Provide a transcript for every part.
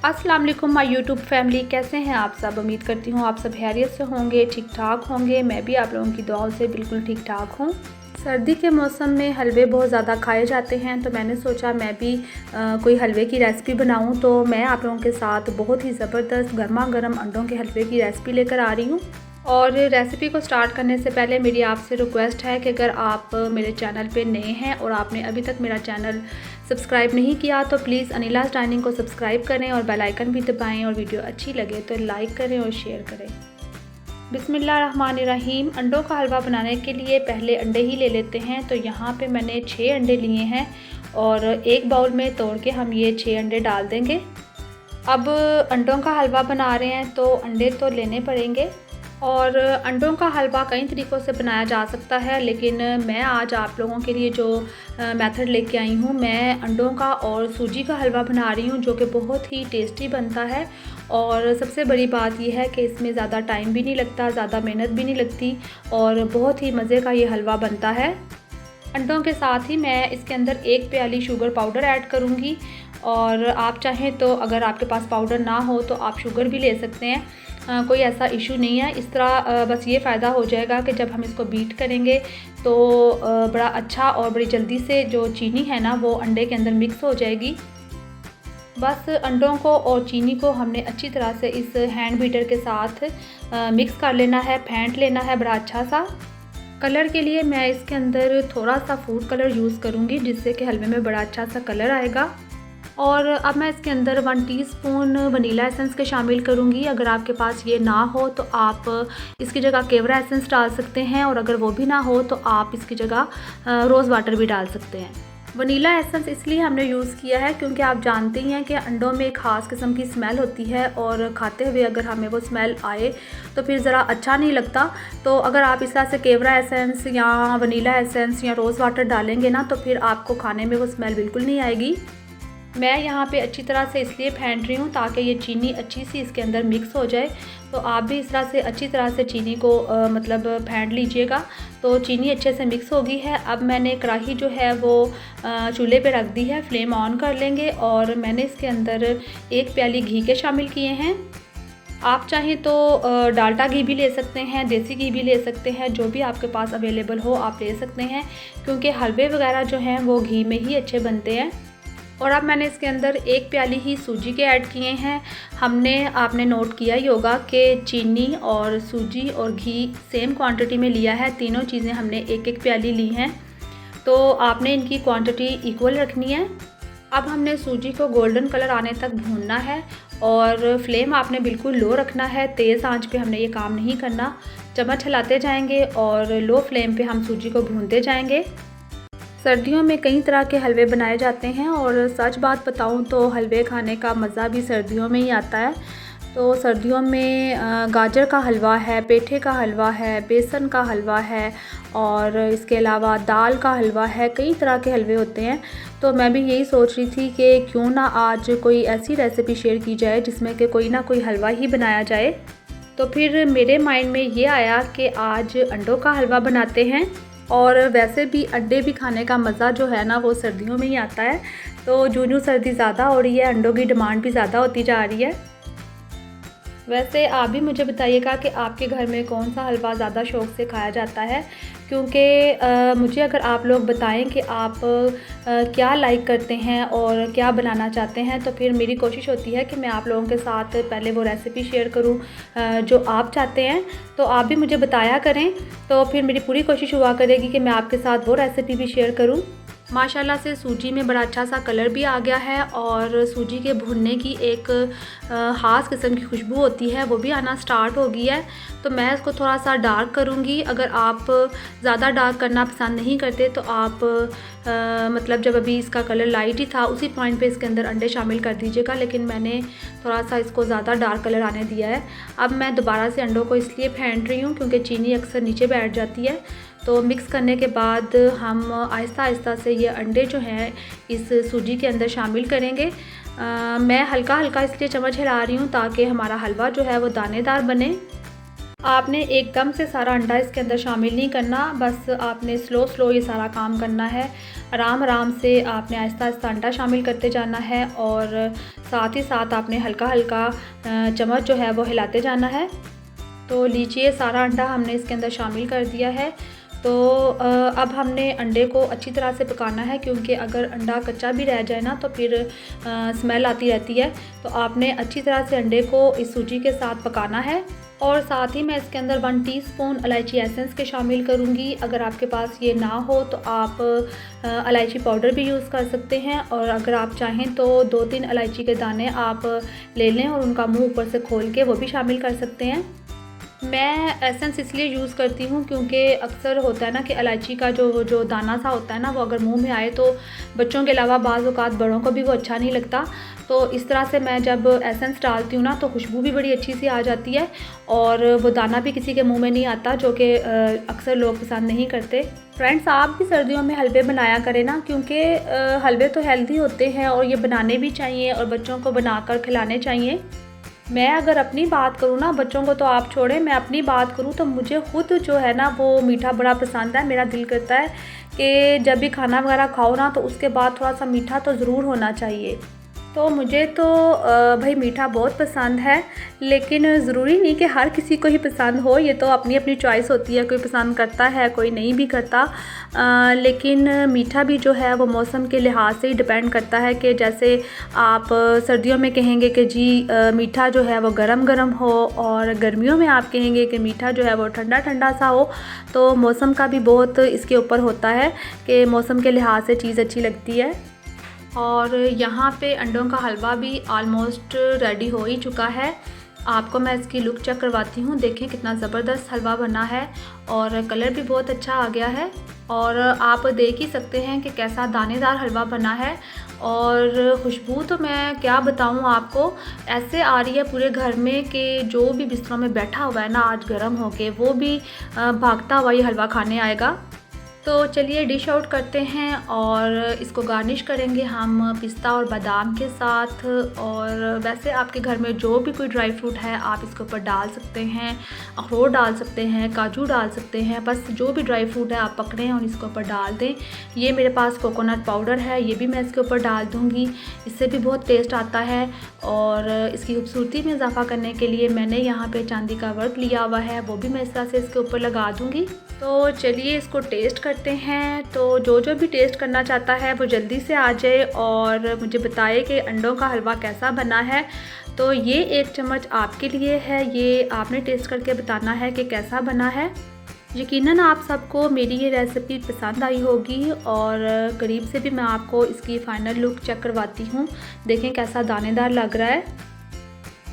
अस्सलाम वालेकुम my YouTube family, कैसे हैं आप सब। उम्मीद करती हूँ आप सब खैरियत से होंगे, ठीक ठाक होंगे। मैं भी आप लोगों की दुआओं से बिल्कुल ठीक ठाक हूँ। सर्दी के मौसम में हलवे बहुत ज़्यादा खाए जाते हैं, तो मैंने सोचा मैं भी कोई हलवे की रेसिपी बनाऊँ। तो मैं आप लोगों के साथ बहुत ही ज़बरदस्त गर्मा गर्म अंडों के हलवे की रेसिपी लेकर आ रही हूँ। और रेसिपी को स्टार्ट करने से पहले मेरी आपसे रिक्वेस्ट है कि अगर आप मेरे चैनल पे नए हैं और आपने अभी तक मेरा चैनल सब्सक्राइब नहीं किया तो प्लीज़ अनिला's डाइनिंग को सब्सक्राइब करें और बेल आइकन भी दबाएं, और वीडियो अच्छी लगे तो लाइक करें और शेयर करें। बिस्मिल्लाहिर्रहमानिर्रहीम। अंडों का हलवा बनाने के लिए पहले अंडे ही ले लेते हैं। तो यहाँ पे मैंने 6 अंडे लिए हैं और एक बाउल में तोड़ के हम ये 6 अंडे डाल देंगे। अब अंडों का हलवा बना रहे हैं तो अंडे तो लेने पड़ेंगे। और अंडों का हलवा कई तरीक़ों से बनाया जा सकता है, लेकिन मैं आज आप लोगों के लिए जो मेथड लेके आई हूँ, मैं अंडों का और सूजी का हलवा बना रही हूँ, जो कि बहुत ही टेस्टी बनता है। और सबसे बड़ी बात यह है कि इसमें ज़्यादा टाइम भी नहीं लगता, ज़्यादा मेहनत भी नहीं लगती और बहुत ही मज़े का ये हलवा बनता है। अंडों के साथ ही मैं इसके अंदर 1 प्याली शुगर पाउडर ऐड करूँगी। और आप चाहें तो अगर आपके पास पाउडर ना हो तो आप शुगर भी ले सकते हैं, कोई ऐसा इशू नहीं है। इस तरह बस ये फ़ायदा हो जाएगा कि जब हम इसको बीट करेंगे तो बड़ा अच्छा और बड़ी जल्दी से जो चीनी है ना वो अंडे के अंदर मिक्स हो जाएगी। बस अंडों को और चीनी को हमने अच्छी तरह से इस हैंड बीटर के साथ मिक्स कर लेना है, फेंट लेना है बड़ा अच्छा सा। कलर के लिए मैं इसके अंदर थोड़ा सा फूड कलर यूज़ करूँगी, जिससे कि हलवे में बड़ा अच्छा सा कलर आएगा। और अब मैं इसके अंदर 1 टीस्पून वनीला एसेंस के शामिल करूँगी। अगर आपके पास ये ना हो तो आप इसकी जगह केवड़ा एसेंस डाल सकते हैं, और अगर वो भी ना हो तो आप इसकी जगह रोज़ वाटर भी डाल सकते हैं। वनीला एसेंस इसलिए हमने यूज़ किया है क्योंकि आप जानते ही हैं कि अंडों में एक ख़ास किस्म की स्मेल होती है, और खाते हुए अगर हमें वो स्मेल आए तो फिर ज़रा अच्छा नहीं लगता। तो अगर आप इस तरह से केवड़ा एसेंस या वनीला एसेंस या रोज़ वाटर डालेंगे ना तो फिर आपको खाने में वो स्मेल बिल्कुल नहीं आएगी। मैं यहाँ पे अच्छी तरह से इसलिए फेंट रही हूँ ताकि ये चीनी अच्छी सी इसके अंदर मिक्स हो जाए। तो आप भी इस तरह से अच्छी तरह से चीनी को मतलब फेंट लीजिएगा, तो चीनी अच्छे से मिक्स हो गई है। अब मैंने कढ़ाई जो है वो चूल्हे पे रख दी है, फ्लेम ऑन कर लेंगे। और मैंने इसके अंदर 1 प्याली घी के शामिल किए हैं। आप चाहें तो डालडा घी भी ले सकते हैं, देसी घी भी ले सकते हैं, जो भी आपके पास अवेलेबल हो आप ले सकते हैं, क्योंकि हलवे वगैरह जो हैं वो घी में ही अच्छे बनते हैं। और अब मैंने इसके अंदर 1 प्याली ही सूजी के ऐड किए हैं। आपने नोट किया ही होगा कि चीनी और सूजी और घी सेम क्वांटिटी में लिया है, तीनों चीज़ें हमने 1-1 प्याली ली हैं, तो आपने इनकी क्वांटिटी इक्वल रखनी है। अब हमने सूजी को गोल्डन कलर आने तक भूनना है, और फ्लेम आपने बिल्कुल लो रखना है, तेज़ आंच पे हमने ये काम नहीं करना। चम्मच हिलाते जाएंगे और लो फ्लेम पे हम सूजी को भूनते जाएंगे। सर्दियों में कई तरह के हलवे बनाए जाते हैं, और सच बात बताऊं तो हलवे खाने का मज़ा भी सर्दियों में ही आता है। तो सर्दियों में गाजर का हलवा है, पेठे का हलवा है, बेसन का हलवा है, और इसके अलावा दाल का हलवा है, कई तरह के हलवे होते हैं। तो मैं भी यही सोच रही थी कि क्यों ना आज कोई ऐसी रेसिपी शेयर की जाए जिसमें कि कोई ना कोई हलवा ही बनाया जाए। तो फिर मेरे माइंड में ये आया कि आज अंडों का हलवा बनाते हैं। और वैसे भी अंडे भी खाने का मज़ा जो है ना वो सर्दियों में ही आता है। तो जो सर्दी ज़्यादा हो रही है, अंडों की डिमांड भी ज़्यादा होती जा रही है। वैसे आप भी मुझे बताइएगा कि आपके घर में कौन सा हलवा ज़्यादा शौक़ से खाया जाता है, क्योंकि मुझे अगर आप लोग बताएं कि आप क्या लाइक करते हैं और क्या बनाना चाहते हैं, तो फिर मेरी कोशिश होती है कि मैं आप लोगों के साथ पहले वो रेसिपी शेयर करूं जो आप चाहते हैं। तो आप भी मुझे बताया करें, तो फिर मेरी पूरी कोशिश हुआ करेगी कि मैं आपके साथ वो रेसिपी भी शेयर करूँ। माशाल्लाह से सूजी में बड़ा अच्छा सा कलर भी आ गया है, और सूजी के भुनने की एक ख़ास किस्म की खुशबू होती है वो भी आना स्टार्ट हो गई है। तो मैं इसको थोड़ा सा डार्क करूँगी। अगर आप ज़्यादा डार्क करना पसंद नहीं करते तो आप मतलब जब अभी इसका कलर लाइट ही था उसी पॉइंट पे इसके अंदर अंडे शामिल कर दीजिएगा, लेकिन मैंने थोड़ा सा इसको ज़्यादा डार्क कलर आने दिया है। अब मैं दोबारा से अंडों को इसलिए फेंट रही हूँ क्योंकि चीनी अक्सर नीचे बैठ जाती है। तो मिक्स करने के बाद हम आहिस्ता आहिस्ता से ये अंडे जो हैं इस सूजी के अंदर शामिल करेंगे। मैं हल्का हल्का इसलिए चम्मच हिला रही हूँ ताकि हमारा हलवा जो है वो दानेदार बने। आपने एकदम से सारा अंडा इसके अंदर शामिल नहीं करना, बस आपने स्लो स्लो ये सारा काम करना है। आराम आराम से आपने आहिस्ता आहिस्ता अंडा शामिल करते जाना है और साथ ही साथ आपने हल्का हल्का चम्मच जो है वो हिलाते जाना है। तो लीजिए सारा अंडा हमने इसके अंदर शामिल कर दिया है। तो अब हमने अंडे को अच्छी तरह से पकाना है, क्योंकि अगर अंडा कच्चा भी रह जाए ना तो फिर स्मेल आती रहती है। तो आपने अच्छी तरह से अंडे को इस सूजी के साथ पकाना है। और साथ ही मैं इसके अंदर 1 टीस्पून इलायची एसेंस के शामिल करूँगी। अगर आपके पास ये ना हो तो आप इलायची पाउडर भी यूज़ कर सकते हैं, और अगर आप चाहें तो 2-3 इलायची के दाने आप ले लें और उनका मुंह ऊपर से खोल के वो भी शामिल कर सकते हैं। मैं एसेंस इसलिए यूज़ करती हूँ क्योंकि अक्सर होता है ना कि इलायची का जो दाना सा होता है ना, वो अगर मुंह में आए तो बच्चों के अलावा बाज़ औक़ात बड़ों को भी वो अच्छा नहीं लगता। तो इस तरह से मैं जब एसेंस डालती हूँ ना तो खुशबू भी बड़ी अच्छी सी आ जाती है और वो दाना भी किसी के मुंह में नहीं आता, जो कि अक्सर लोग पसंद नहीं करते। फ्रेंड्स, आप भी सर्दियों में हलवे बनाया करें ना, क्योंकि हलवे तो हेल्दी होते हैं और ये बनाने भी चाहिए और बच्चों को बनाकर खिलाने चाहिए। मैं अगर अपनी बात करूँ ना, बच्चों को तो आप छोड़ें, मैं अपनी बात करूँ तो मुझे ख़ुद जो है ना वो मीठा बड़ा पसंद है। मेरा दिल करता है कि जब भी खाना वगैरह खाओ ना तो उसके बाद थोड़ा सा मीठा तो ज़रूर होना चाहिए। तो मुझे तो भाई मीठा बहुत पसंद है, लेकिन ज़रूरी नहीं कि हर किसी को ही पसंद हो। ये तो अपनी अपनी चॉइस होती है, कोई पसंद करता है कोई नहीं भी करता। लेकिन मीठा भी जो है वो मौसम के लिहाज से ही डिपेंड करता है कि जैसे आप सर्दियों में कहेंगे कि जी मीठा जो है वो गरम गरम हो, और गर्मियों में आप कहेंगे कि मीठा जो है वो ठंडा ठंडा सा हो। तो मौसम का भी बहुत इसके ऊपर होता है कि मौसम के लिहाज से चीज़ अच्छी लगती है। और यहाँ पे अंडों का हलवा भी ऑलमोस्ट रेडी हो ही चुका है। आपको मैं इसकी लुक चेक करवाती हूँ। देखें कितना ज़बरदस्त हलवा बना है और कलर भी बहुत अच्छा आ गया है, और आप देख ही सकते हैं कि कैसा दानेदार हलवा बना है। और खुशबू तो मैं क्या बताऊँ आपको, ऐसे आ रही है पूरे घर में कि जो भी बिस्तरों में बैठा हुआ है ना आज गर्म होके, वो भी भागता हुआ ये हलवा खाने आएगा। तो चलिए डिश आउट करते हैं और इसको गार्निश करेंगे हम पिस्ता और बादाम के साथ। और वैसे आपके घर में जो भी कोई ड्राई फ्रूट है आप इसके ऊपर डाल सकते हैं, अखरोट डाल सकते हैं, काजू डाल सकते हैं, बस जो भी ड्राई फ्रूट है आप पकड़ें और इसके ऊपर डाल दें। ये मेरे पास कोकोनट पाउडर है, ये भी मैं इसके ऊपर डाल दूँगी, इससे भी बहुत टेस्ट आता है। और इसकी खूबसूरती में इजाफा करने के लिए मैंने यहाँ पे चांदी का वर्क लिया हुआ है, वो भी मैं इस तरह से इसके ऊपर लगा दूँगी। तो चलिए इसको टेस्ट करते हैं। तो जो भी टेस्ट करना चाहता है वो जल्दी से आ जाए और मुझे बताए कि अंडों का हलवा कैसा बना है। तो ये 1 चम्मच आपके लिए है, ये आपने टेस्ट करके बताना है कि कैसा बना है। यकीनन आप सबको मेरी ये रेसिपी पसंद आई होगी, और करीब से भी मैं आपको इसकी फ़ाइनल लुक चेक करवाती हूँ। देखें कैसा दानेदार लग रहा है।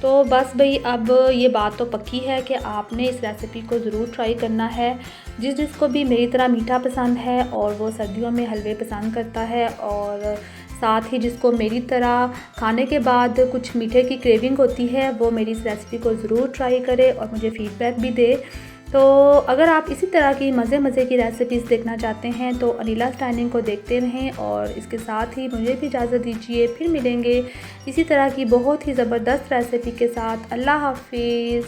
तो बस भाई अब ये बात तो पक्की है कि आपने इस रेसिपी को ज़रूर ट्राई करना है। जिसको भी मेरी तरह मीठा पसंद है और वो सर्दियों में हलवे पसंद करता है, और साथ ही जिसको मेरी तरह खाने के बाद कुछ मीठे की क्रेविंग होती है, वो मेरी इस रेसिपी को ज़रूर ट्राई करे और मुझे फ़ीडबैक भी दे। तो अगर आप इसी तरह की मज़े की रेसिपीज़ देखना चाहते हैं तो अनिला's डाइनिंग को देखते रहें, और इसके साथ ही मुझे भी इजाज़त दीजिए। फिर मिलेंगे इसी तरह की बहुत ही ज़बरदस्त रेसिपी के साथ। अल्लाह हाफ़िज़।